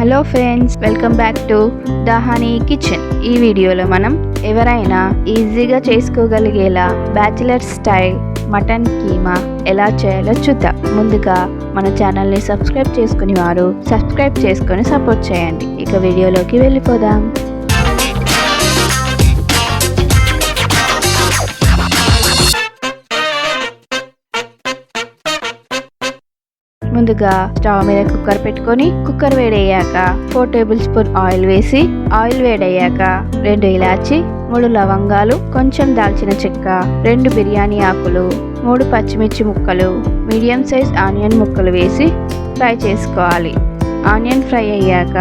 Hello friends, welcome back to the honey kitchen. ఈ వీడియోలో మనం ఎవరైనా ఈజీగా చేసుకోగలిగేలా బ్యాచిలర్ స్టైల్ మటన్ కీమా ఎలా చేయాలో చూద్దాం. ముందుగా మన ఛానల్ని సబ్స్క్రైబ్ చేసుకుని వారు సబ్స్క్రైబ్ చేసుకొని సపోర్ట్ చేయండి. ఇక వీడియోలోకి వెళ్ళిపోదాం. ముందుగా స్టవ్ మీద కుక్కర్ పెట్టుకొని కుక్కర్ వేడయ్యాక 4 టేబుల్ స్పూన్ ఆయిల్ వేసి ఆయిల్ వేడయ్యాక 2 ఇలాచి, 3 లవంగాలు, కొంచెం దాల్చిన చెక్క, 2 బిర్యానీ ఆకులు, 3 పచ్చిమిర్చి ముక్కలు, మీడియం సైజ్ ఆనియన్ ముక్కలు వేసి ఫ్రై చేసుకోవాలి. ఆనియన్ ఫ్రై అయ్యాక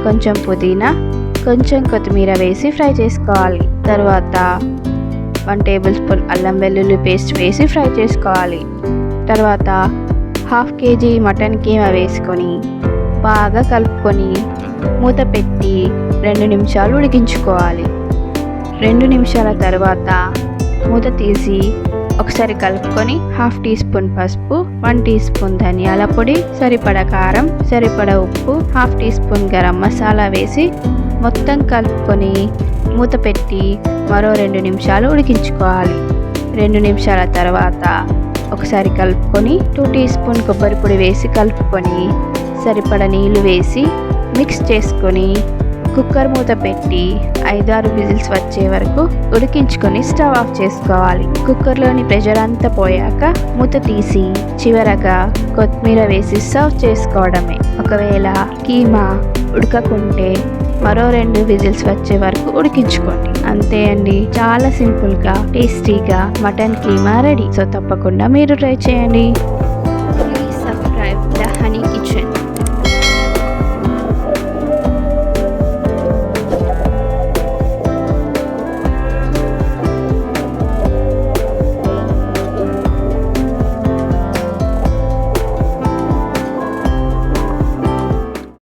కొంచెం పుదీనా, కొంచెం కొత్తిమీర వేసి ఫ్రై చేసుకోవాలి. తర్వాత 1 టేబుల్ స్పూన్ అల్లం వెల్లుల్లి పేస్ట్ వేసి ఫ్రై చేసుకోవాలి. తర్వాత 1/2 కేజీ మటన్ కీమా వేసుకొని బాగా కలుపుకొని మూత పెట్టి 2 నిమిషాలు ఉడికించుకోవాలి. 2 నిమిషాల తర్వాత మూత తీసి ఒకసారి కలుపుకొని 1/2 టీ స్పూన్ పసుపు, 1 టీ స్పూన్ ధనియాల పొడి, సరిపడా కారం, సరిపడా ఉప్పు, 1/2 టీ స్పూన్ గరం మసాలా వేసి మొత్తం కలుపుకొని మూత పెట్టి మరో 2 నిమిషాలు ఉడికించుకోవాలి. 2 నిమిషాల తర్వాత ఒకసారి కలుపుకొని 2 టీ స్పూన్ కొబ్బరి పొడి వేసి కలుపుకొని సరిపడ నీళ్లు వేసి మిక్స్ చేసుకొని కుక్కర్ మూత పెట్టి 5-6 విజిల్స్ వచ్చే వరకు ఉడికించుకొని స్టవ్ ఆఫ్ చేసుకోవాలి. కుక్కర్లోని ప్రెషర్ అంతా పోయాక మూత తీసి చివరగా కొత్తిమీర వేసి సర్వ్ చేసుకోవడమే. ఒకవేళ కీమా ఉడకకుంటే మరో 2 విజిల్స్ వచ్చే వరకు ఉడికించుకోండి. అంతే అండి, చాలా సింపుల్గా టేస్టీగా మటన్ కీమా రెడీ. సో తప్పకుండా మీరు ట్రై చేయండి.